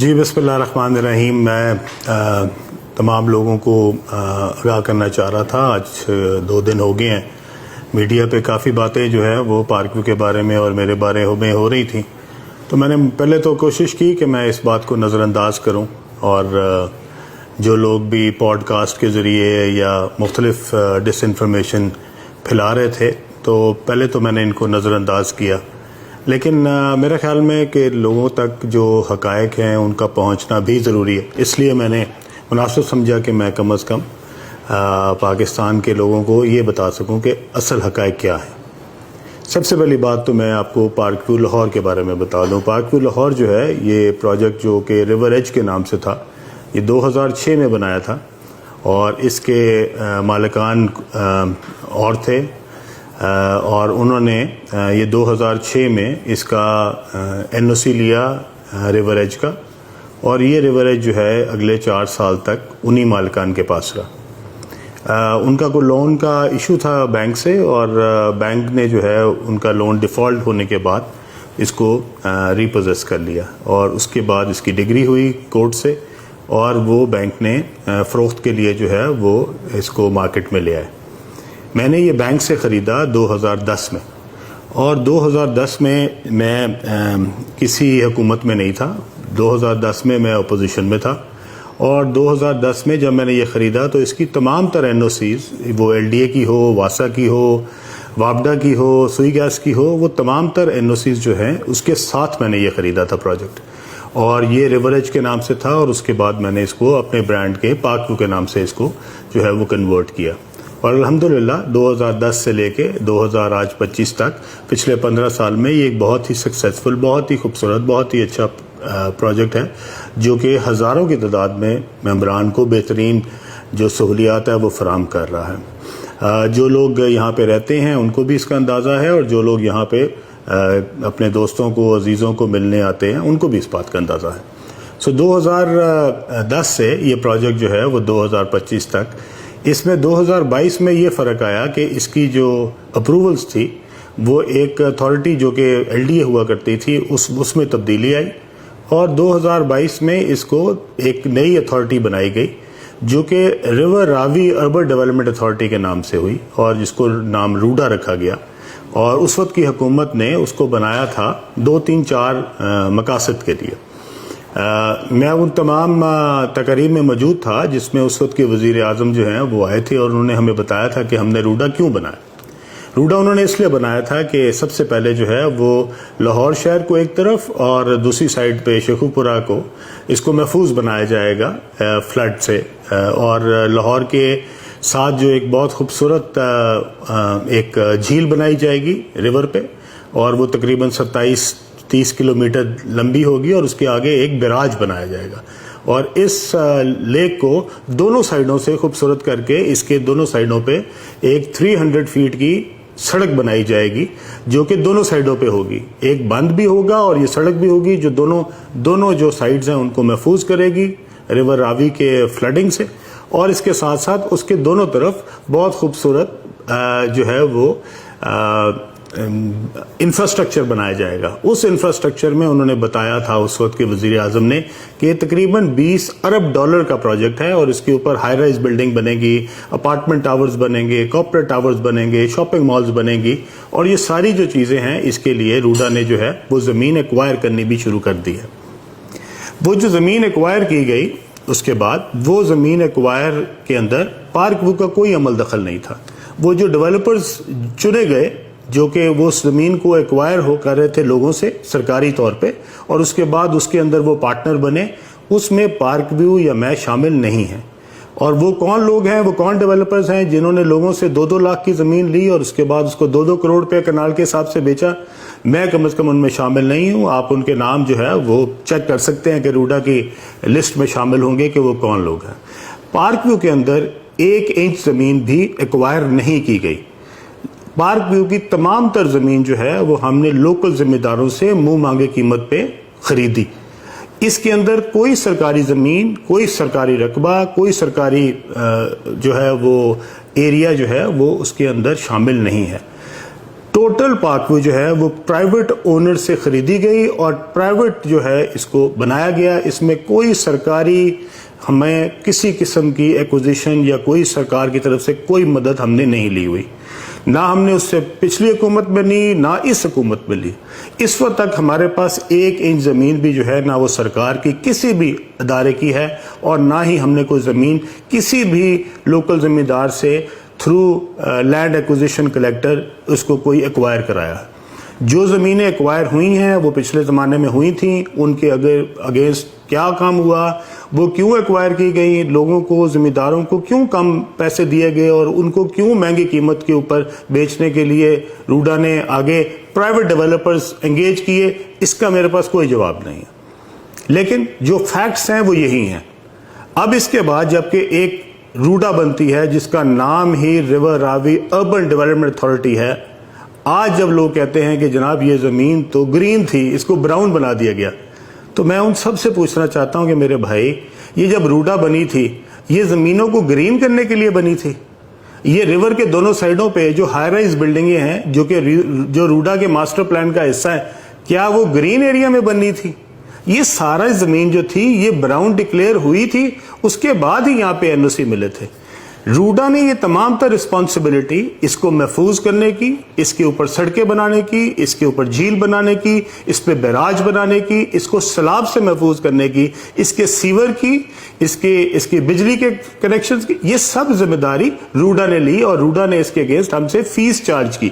جی بسم اللہ الرحمن الرحیم. میں تمام لوگوں کو آگاہ کرنا چاہ رہا تھا. آج 2 دن ہو گئے ہیں میڈیا پہ کافی باتیں جو ہے وہ پارک ویو کے بارے میں اور میرے بارے میں ہو رہی تھیں. تو میں نے پہلے تو کوشش کی کہ میں اس بات کو نظر انداز کروں، اور جو لوگ بھی پوڈ کاسٹ کے ذریعے یا مختلف ڈس انفارمیشن پھیلا رہے تھے تو پہلے تو میں نے ان کو نظر انداز کیا، لیکن میرا خیال میں کہ لوگوں تک جو حقائق ہیں ان کا پہنچنا بھی ضروری ہے. اس لیے میں نے مناسب سمجھا کہ میں کم از کم پاکستان کے لوگوں کو یہ بتا سکوں کہ اصل حقائق کیا ہیں. سب سے پہلی بات تو میں آپ کو پارک ویو لاہور کے بارے میں بتا دوں. پارک ویو لاہور جو ہے یہ پروجیکٹ جو کہ ریور ایج کے نام سے تھا، یہ 2006 میں بنایا تھا، اور اس کے مالکان اور تھے، اور انہوں نے یہ 2006 میں اس کا NOC لیا ریور ایج کا، اور یہ ریور ایج جو ہے اگلے 4 سال تک انہی مالکان کے پاس رہا. ان کا کوئی لون کا ایشو تھا بینک سے، اور بینک نے جو ہے ان کا لون ڈیفالٹ ہونے کے بعد اس کو ریپوزیس کر لیا، اور اس کے بعد اس کی ڈگری ہوئی کورٹ سے، اور وہ بینک نے فروخت کے لیے جو ہے وہ اس کو مارکیٹ میں لے آئے. میں نے یہ بینک سے خریدا 2010 میں، اور 2010 میں کسی حکومت میں نہیں تھا. 2010 میں اپوزیشن میں تھا، اور 2010 میں جب میں نے یہ خریدا تو اس کی تمام تر NOCs، وہ LDA کی ہو، واسا کی ہو، وابڈا کی ہو، سوئی گیس کی ہو، وہ تمام تر NOCs جو ہیں اس کے ساتھ میں نے یہ خریدا تھا پروجیکٹ. اور یہ ریور ایج کے نام سے تھا، اور اس کے بعد میں نے اس کو اپنے برانڈ کے پارک ویو کے نام سے اس کو جو ہے وہ کنورٹ کیا. اور الحمدللہ 2010 سے لے کے 2025 تک پچھلے 15 سال میں یہ ایک بہت ہی سکسیزفل، بہت ہی خوبصورت، بہت ہی اچھا پروجیکٹ ہے، جو کہ ہزاروں کی تعداد میں ممبران کو بہترین جو سہولیات ہے وہ فراہم کر رہا ہے. جو لوگ یہاں پہ رہتے ہیں ان کو بھی اس کا اندازہ ہے، اور جو لوگ یہاں پہ اپنے دوستوں کو، عزیزوں کو ملنے آتے ہیں ان کو بھی اس بات کا اندازہ ہے. 2010 سے یہ پروجیکٹ جو ہے وہ 2025 تک، اس میں 2022 میں یہ فرق آیا کہ اس کی جو اپروولز تھی وہ ایک اتھارٹی جو کہ LDA ہوا کرتی تھی اس میں تبدیلی آئی، اور 2022 میں اس کو ایک نئی اتھارٹی بنائی گئی جو کہ ریور راوی اربن ڈیولپمنٹ اتھارٹی کے نام سے ہوئی، اور جس کو نام روڈا رکھا گیا. اور اس وقت کی حکومت نے اس کو بنایا تھا 2 3 4 مقاصد کے لیے. میں ان تمام تقریب میں موجود تھا جس میں اس وقت کے وزیر اعظم جو ہیں وہ آئے تھے، اور انہوں نے ہمیں بتایا تھا کہ ہم نے روڈا کیوں بنایا. روڈا انہوں نے اس لیے بنایا تھا کہ سب سے پہلے جو ہے وہ لاہور شہر کو ایک طرف، اور دوسری سائڈ پہ شیخو پورہ کو، اس کو محفوظ بنایا جائے گا فلڈ سے. اور لاہور کے ساتھ جو ایک بہت خوبصورت ایک جھیل بنائی جائے گی ریور پہ، اور وہ تقریباً 27-30 کلومیٹر لمبی ہوگی، اور اس کے آگے ایک بیراج بنایا جائے گا. اور اس لیک کو دونوں سائڈوں سے خوبصورت کر کے اس کے دونوں سائڈوں پہ ایک 300 فیٹ کی سڑک بنائی جائے گی، جو کہ دونوں سائڈوں پہ ہوگی. ایک بند بھی ہوگا اور یہ سڑک بھی ہوگی جو دونوں جو سائڈز ہیں ان کو محفوظ کرے گی ریور راوی کے فلڈنگ سے. اور اس کے ساتھ ساتھ اس کے دونوں طرف بہت خوبصورت جو ہے وہ انفراسٹرکچر بنایا جائے گا. اس انفراسٹرکچر میں انہوں نے بتایا تھا اس وقت کے وزیر اعظم نے کہ یہ تقریباً $20 ارب کا پروجیکٹ ہے، اور اس کے اوپر ہائی رائز بلڈنگ بنے گی، اپارٹمنٹ ٹاورز بنیں گے، کارپوریٹ ٹاورز بنیں گے، شاپنگ مالز بنیں گی. اور یہ ساری جو چیزیں ہیں اس کے لیے روڈا نے جو ہے وہ زمین ایکوائر کرنی بھی شروع کر دی ہے. وہ جو زمین ایکوائر کی گئی اس کے بعد وہ زمین ایکوائر کے اندر پارک ویو کا کوئی عمل دخل نہیں تھا. وہ جو ڈیولپرز چنے گئے جو کہ وہ اس زمین کو ایکوائر ہو کر رہے تھے لوگوں سے سرکاری طور پہ، اور اس کے بعد اس کے اندر وہ پارٹنر بنے، اس میں پارک ویو یا میں شامل نہیں ہیں. اور وہ کون لوگ ہیں، وہ کون ڈیولپرز ہیں جنہوں نے لوگوں سے 2-2 لاکھ کی زمین لی اور اس کے بعد اس کو 2-2 کروڑ روپے کنال کے حساب سے بیچا؟ میں کم از کم ان میں شامل نہیں ہوں. آپ ان کے نام جو ہے وہ چیک کر سکتے ہیں کہ روڈا کی لسٹ میں شامل ہوں گے کہ وہ کون لوگ ہیں. پارک ویو کے اندر 1 انچ زمین بھی ایکوائر نہیں کی گئی. پارک ویو کی تمام تر زمین جو ہے وہ ہم نے لوکل ذمہ داروں سے منہ مانگے قیمت پہ خریدی. اس کے اندر کوئی سرکاری زمین، کوئی سرکاری رقبہ، کوئی سرکاری جو ہے وہ ایریا جو ہے وہ اس کے اندر شامل نہیں ہے. ٹوٹل پارک ویو جو ہے وہ پرائیویٹ اونر سے خریدی گئی اور پرائیویٹ جو ہے اس کو بنایا گیا. اس میں کوئی سرکاری ہمیں کسی قسم کی ایکوزیشن یا کوئی سرکار کی طرف سے کوئی مدد ہم نے نہیں لی ہوئی. نہ ہم نے اس سے پچھلی حکومت میں لی نہ اس حکومت میں لی. اس وقت تک ہمارے پاس 1 انچ زمین بھی جو ہے نہ وہ سرکار کی کسی بھی ادارے کی ہے اور نہ ہی ہم نے کوئی زمین کسی بھی لوکل زمیندار سے تھرو لینڈ ایکوزیشن کلیکٹر اس کو کوئی ایکوائر کرایا. جو زمینیں ایکوائر ہوئی ہیں وہ پچھلے زمانے میں ہوئی تھیں, ان کے اگینسٹ کیا کام ہوا, وہ کیوں ایکوائر کی گئی, لوگوں کو زمینداروں کو کیوں کم پیسے دیے گئے اور ان کو کیوں مہنگی قیمت کے اوپر بیچنے کے لیے روڈا نے آگے پرائیویٹ ڈیولپرز انگیج کیے, اس کا میرے پاس کوئی جواب نہیں ہے. لیکن جو فیکٹس ہیں وہ یہی ہیں. اب اس کے بعد جبکہ ایک روڈا بنتی ہے جس کا نام ہی ریور راوی اربن ڈیولپمنٹ اتھارٹی ہے, آج جب لوگ کہتے ہیں کہ جناب یہ زمین تو گرین تھی اس کو براؤن بنا دیا گیا, تو میں ان سب سے پوچھنا چاہتا ہوں کہ میرے بھائی یہ جب روڈا بنی تھی یہ زمینوں کو گرین کرنے کے لیے بنی تھی؟ یہ ریور کے دونوں سائڈوں پہ جو ہائی رائز بلڈنگیں ہیں جو روڈا کے ماسٹر پلان کا حصہ ہے, کیا وہ گرین ایریا میں بننی تھی؟ یہ سارا زمین جو تھی یہ براؤن ڈکلیئر ہوئی تھی, اس کے بعد ہی یہاں پہ NOC ملے تھے. روڈا نے یہ تمام تر رسپانسبلٹی اس کو محفوظ کرنے کی, اس کے اوپر سڑکیں بنانے کی, اس کے اوپر جھیل بنانے کی, اس پہ بیراج بنانے کی, اس کو سیلاب سے محفوظ کرنے کی, اس کے سیور کی, اس کے بجلی کے کنیکشنز کی, یہ سب ذمہ داری روڈا نے لی اور روڈا نے اس کے اگینسٹ ہم سے فیس چارج کی.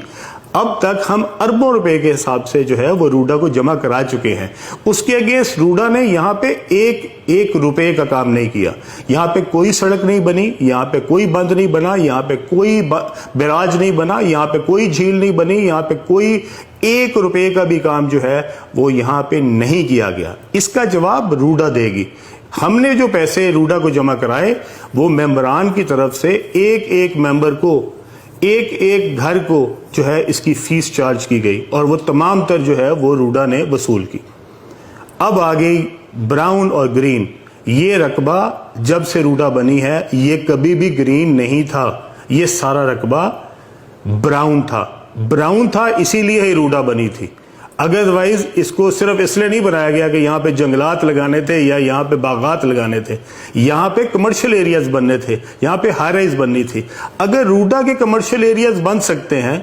اب تک ہم اربوں روپے کے حساب سے جو ہے وہ روڈا کو جمع کرا چکے ہیں. اس کے اگینسٹ روڈا نے یہاں پہ ایک روپے کا کام نہیں کیا. یہاں پہ کوئی سڑک نہیں بنی, یہاں پہ کوئی بند نہیں بنا, یہاں پہ کوئی بیراج نہیں بنا, یہاں پہ کوئی جھیل نہیں بنی, یہاں پہ کوئی 1 روپے کا بھی کام جو ہے وہ یہاں پہ نہیں کیا گیا. اس کا جواب روڈا دے گی. ہم نے جو پیسے روڈا کو جمع کرائے وہ ممبران کی طرف سے ایک ممبر کو ایک گھر کو جو ہے اس کی فیس چارج کی گئی اور وہ تمام تر جو ہے وہ روڈا نے وصول کی. اب آ گئی براؤن اور گرین. یہ رقبہ جب سے روڈا بنی ہے یہ کبھی بھی گرین نہیں تھا, یہ سارا رقبہ براؤن تھا. براؤن تھا اسی لیے ہی روڈا بنی تھی. ادروائز اس کو صرف اس لیے نہیں بنایا گیا کہ یہاں پہ جنگلات لگانے تھے یا یہاں پہ باغات لگانے تھے. یہاں پہ کمرشل ایریاز بننے تھے, یہاں پہ ہائی رائز بننی تھی. اگر روڈا کے کمرشل ایریاز بن سکتے ہیں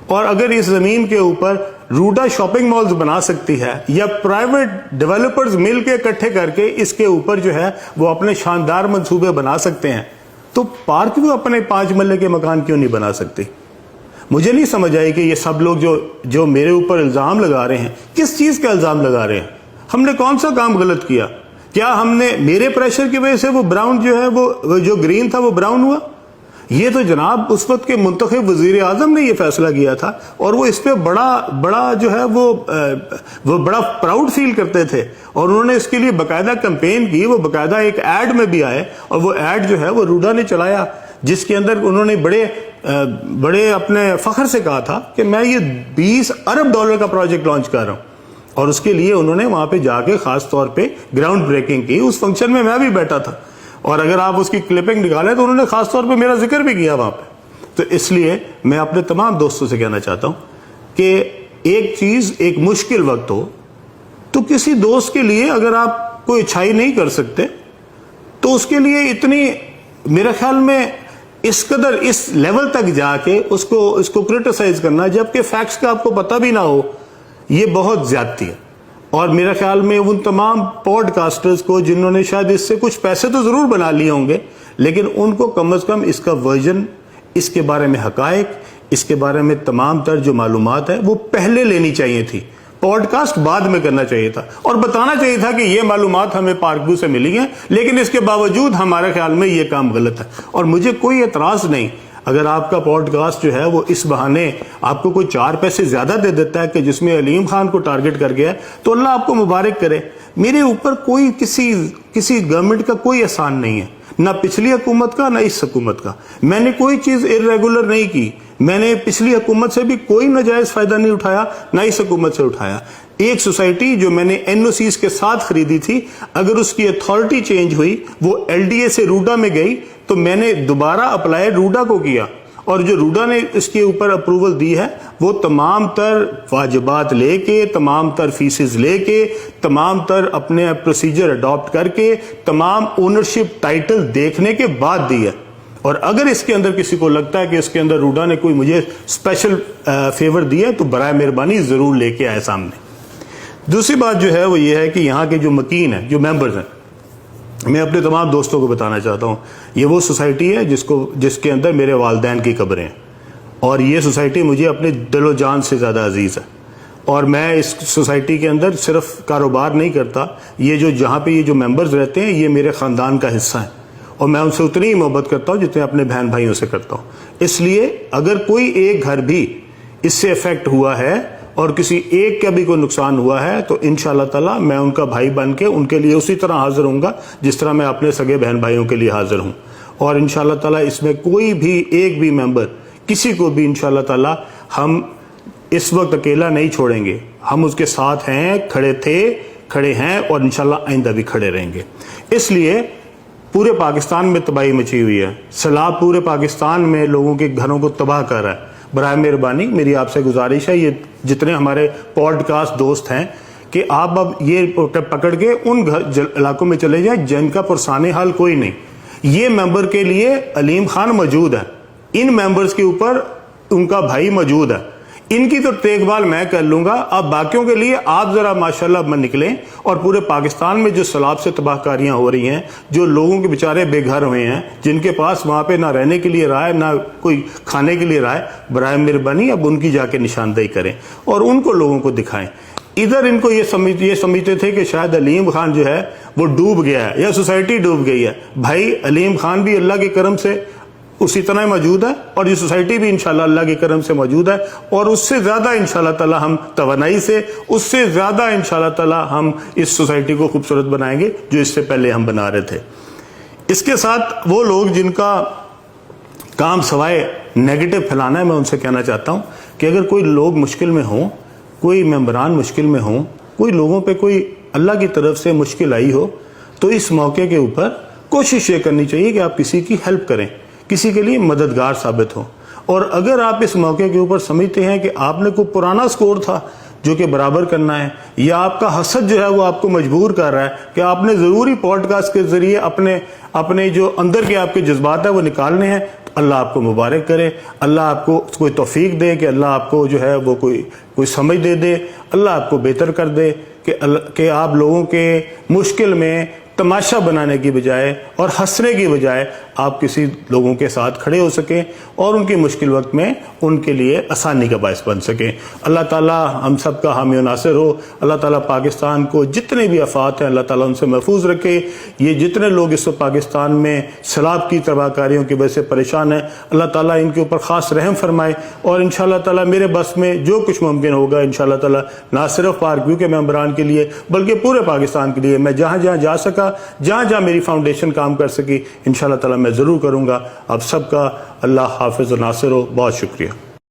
اور اگر اس زمین کے اوپر روڈا شاپنگ مالز بنا سکتی ہے یا پرائیویٹ ڈیولپرز مل کے اکٹھے کر کے اس کے اوپر جو ہے وہ اپنے شاندار منصوبے بنا سکتے ہیں, تو پارک بھی اپنے 5 مرلے کے مکان کیوں نہیں بنا سکتی؟ مجھے نہیں سمجھ آئی کہ یہ سب لوگ جو میرے اوپر الزام لگا رہے ہیں, کس چیز کا الزام لگا رہے ہیں؟ ہم نے کون سا کام غلط کیا؟ کیا ہم نے میرے پریشر کی وجہ سے وہ براؤن جو ہے وہ جو گرین تھا وہ براؤن ہوا؟ یہ تو جناب اس وقت کے منتخب وزیر اعظم نے یہ فیصلہ کیا تھا اور وہ اس پہ بڑا جو ہے وہ بڑا پراؤڈ فیل کرتے تھے اور انہوں نے اس کے لیے باقاعدہ کمپین کی. وہ باقاعدہ ایک ایڈ میں بھی آئے اور وہ ایڈ جو ہے وہ روڈا نے چلایا جس کے اندر انہوں نے بڑے اپنے فخر سے کہا تھا کہ میں یہ $20 ارب کا پروجیکٹ لانچ کر رہا ہوں. اور اس کے لیے انہوں نے وہاں پہ جا کے خاص طور پہ گراؤنڈ بریکنگ کی. اس فنکشن میں بھی بیٹھا تھا اور اگر آپ اس کی کلپنگ نکالیں تو انہوں نے خاص طور پہ میرا ذکر بھی کیا وہاں پہ. تو اس لیے میں اپنے تمام دوستوں سے کہنا چاہتا ہوں کہ ایک چیز ایک مشکل وقت ہو تو کسی دوست کے لیے اگر آپ کوئی اچھائی نہیں کر سکتے تو اس کے لیے اتنی میرے خیال میں اس قدر اس لیول تک جا کے اس کو کرٹیسائز کرنا جبکہ فیکٹس کا آپ کو پتہ بھی نہ ہو, یہ بہت زیادتی ہے. اور میرے خیال میں ان تمام پوڈ کاسٹرز کو جنہوں نے شاید اس سے کچھ پیسے تو ضرور بنا لیے ہوں گے لیکن ان کو کم از کم اس کا ورژن, اس کے بارے میں حقائق, اس کے بارے میں تمام تر جو معلومات ہے وہ پہلے لینی چاہیے تھی. پوڈ کاسٹ بعد میں کرنا چاہیے تھا اور بتانا چاہیے تھا کہ یہ معلومات ہمیں پارک ویو سے ملی ہیں لیکن اس کے باوجود ہمارے خیال میں یہ کام غلط ہے. اور مجھے کوئی اعتراض نہیں اگر آپ کا پوڈ کاسٹ جو ہے وہ اس بہانے آپ کو کوئی 4 پیسے زیادہ دے دیتا ہے کہ جس میں علیم خان کو ٹارگٹ کر گیا تو اللہ آپ کو مبارک کرے. میرے اوپر کوئی کسی گورنمنٹ کا کوئی احسان نہیں ہے, نہ پچھلی حکومت کا نہ اس حکومت کا. میں نے کوئی چیز irregular نہیں کی. میں نے پچھلی حکومت سے بھی کوئی ناجائز فائدہ نہیں اٹھایا نہ اس حکومت سے اٹھایا. ایک سوسائٹی جو میں نے NOCs کے ساتھ خریدی تھی اگر اس کی اتھارٹی چینج ہوئی وہ LDA سے روڈا میں گئی تو میں نے دوبارہ اپلائی روڈا کو کیا اور جو روڈا نے اس کے اوپر اپروول دی ہے وہ تمام تر واجبات لے کے، تمام تر فیسز لے کے، تمام تر اپنے پروسیجر اڈاپٹ کر کے، تمام اونرشپ ٹائٹل دیکھنے کے بعد دی ہے. اور اگر اس کے اندر کسی کو لگتا ہے کہ اس کے اندر روڈا نے کوئی مجھے اسپیشل فیور دیا ہے تو برائے مہربانی ضرور لے کے آئے سامنے. دوسری بات جو ہے وہ یہ ہے کہ یہاں کے جو مکین ہیں، جو ممبرز ہیں، میں اپنے تمام دوستوں کو بتانا چاہتا ہوں یہ وہ سوسائٹی ہے جس کے اندر میرے والدین کی قبریں ہیں، اور یہ سوسائٹی مجھے اپنے دل و جان سے زیادہ عزیز ہے. اور میں اس سوسائٹی کے اندر صرف کاروبار نہیں کرتا، یہ جہاں پہ یہ جو ممبرز رہتے ہیں یہ میرے خاندان کا حصہ ہیں، اور میں ان سے اتنی ہی محبت کرتا ہوں جتنے اپنے بہن بھائیوں سے کرتا ہوں. اس لیے اگر کوئی ایک گھر بھی اس سے افیکٹ ہوا ہے اور کسی ایک کا بھی کوئی نقصان ہوا ہے تو انشاءاللہ تعالی میں ان کا بھائی بن کے ان کے لیے اسی طرح حاضر ہوں گا جس طرح میں اپنے سگے بہن بھائیوں کے لیے حاضر ہوں. اور انشاءاللہ تعالی اس میں کوئی بھی ایک بھی ممبر کسی کو بھی انشاءاللہ تعالی ہم اس وقت اکیلا نہیں چھوڑیں گے. ہم اس کے ساتھ ہیں، کھڑے تھے، کھڑے ہیں، اور انشاءاللہ آئندہ بھی کھڑے رہیں گے. اس لیے پورے پاکستان میں تباہی مچی ہوئی ہے، سیلاب پورے پاکستان میں لوگوں کے گھروں کو تباہ کر رہا ہے. برائے مہربانی میری آپ سے گزارش ہے، یہ جتنے ہمارے پوڈ کاسٹ دوست ہیں کہ آپ اب یہ پکڑ کے ان علاقوں میں چلے جائیں جن کا پرسان حال کوئی نہیں. یہ ممبر کے لیے علیم خان موجود ہے، ان ممبرز کے اوپر ان کا بھائی موجود ہے، ان کی تو دیکھ بھال میں کر لوں گا. اب باقیوں کے لیے آپ ذرا ماشاءاللہ میں نکلیں، اور پورے پاکستان میں جو سیلاب سے تباہ کاریاں ہو رہی ہیں، جو لوگوں کے بیچارے بے گھر ہوئے ہیں، جن کے پاس وہاں پہ نہ رہنے کے لیے رہا ہے نہ کوئی کھانے کے لیے رہا ہے، برائے مہربانی اب ان کی جا کے نشاندہی کریں اور ان کو لوگوں کو دکھائیں. ادھر ان کو یہ سمجھتے تھے کہ شاید علیم خان جو ہے وہ ڈوب گیا ہے یا سوسائٹی ڈوب گئی ہے. بھائی علیم خان بھی اللہ کے کرم سے اسی طرح موجود ہے، اور یہ سوسائٹی بھی انشاءاللہ اللہ کے کرم سے موجود ہے، اور اس سے زیادہ انشاءاللہ تعالی ہم توانائی سے، اس سے زیادہ انشاءاللہ تعالی ہم اس سوسائٹی کو خوبصورت بنائیں گے جو اس سے پہلے ہم بنا رہے تھے. اس کے ساتھ وہ لوگ جن کا کام سوائے نیگیٹو پھیلانا ہے، میں ان سے کہنا چاہتا ہوں کہ اگر کوئی لوگ مشکل میں ہوں، کوئی ممبران مشکل میں ہوں، کوئی لوگوں پہ کوئی اللہ کی طرف سے مشکل آئی ہو، تو اس موقع کے اوپر کوشش یہ کرنی چاہیے کہ آپ کسی کی ہیلپ کریں، کسی کے لیے مددگار ثابت ہو. اور اگر آپ اس موقع کے اوپر سمجھتے ہیں کہ آپ نے کوئی پرانا سکور تھا جو کہ برابر کرنا ہے، یا آپ کا حسد جو ہے وہ آپ کو مجبور کر رہا ہے کہ آپ نے ضروری پوڈ کاسٹ کے ذریعے اپنے جو اندر کے آپ کے جذبات ہیں وہ نکالنے ہیں، اللہ آپ کو مبارک کرے، اللہ آپ کو کوئی توفیق دے کہ اللہ آپ کو جو ہے وہ کوئی سمجھ دے، اللہ آپ کو بہتر کر دے کہ آپ لوگوں کے مشکل میں تماشا بنانے کی بجائے اور ہنسنے کی بجائے آپ کسی لوگوں کے ساتھ کھڑے ہو سکیں اور ان کی مشکل وقت میں ان کے لیے آسانی کا باعث بن سکیں. اللہ تعالیٰ ہم سب کا حامی و ناصر ہو. اللہ تعالیٰ پاکستان کو جتنے بھی آفات ہیں اللہ تعالیٰ ان سے محفوظ رکھے. یہ جتنے لوگ اس وقت پاکستان میں سیلاب کی تباہ کاریوں کی وجہ سے پریشان ہیں، اللہ تعالیٰ ان کے اوپر خاص رحم فرمائے. اور انشاءاللہ تعالیٰ میرے بس میں جو کچھ ممکن ہوگا انشاءاللہ تعالیٰ نہ صرف پارک ویو کے ممبران کے لیے بلکہ پورے پاکستان کے لیے میں جہاں جہاں جا سکا، جہاں جہاں میری فاؤنڈیشن کام کر سکی، انشاءاللہ تعالیٰ میں ضرور کروں گا. آپ سب کا اللہ حافظ و ناصر ہو. بہت شکریہ.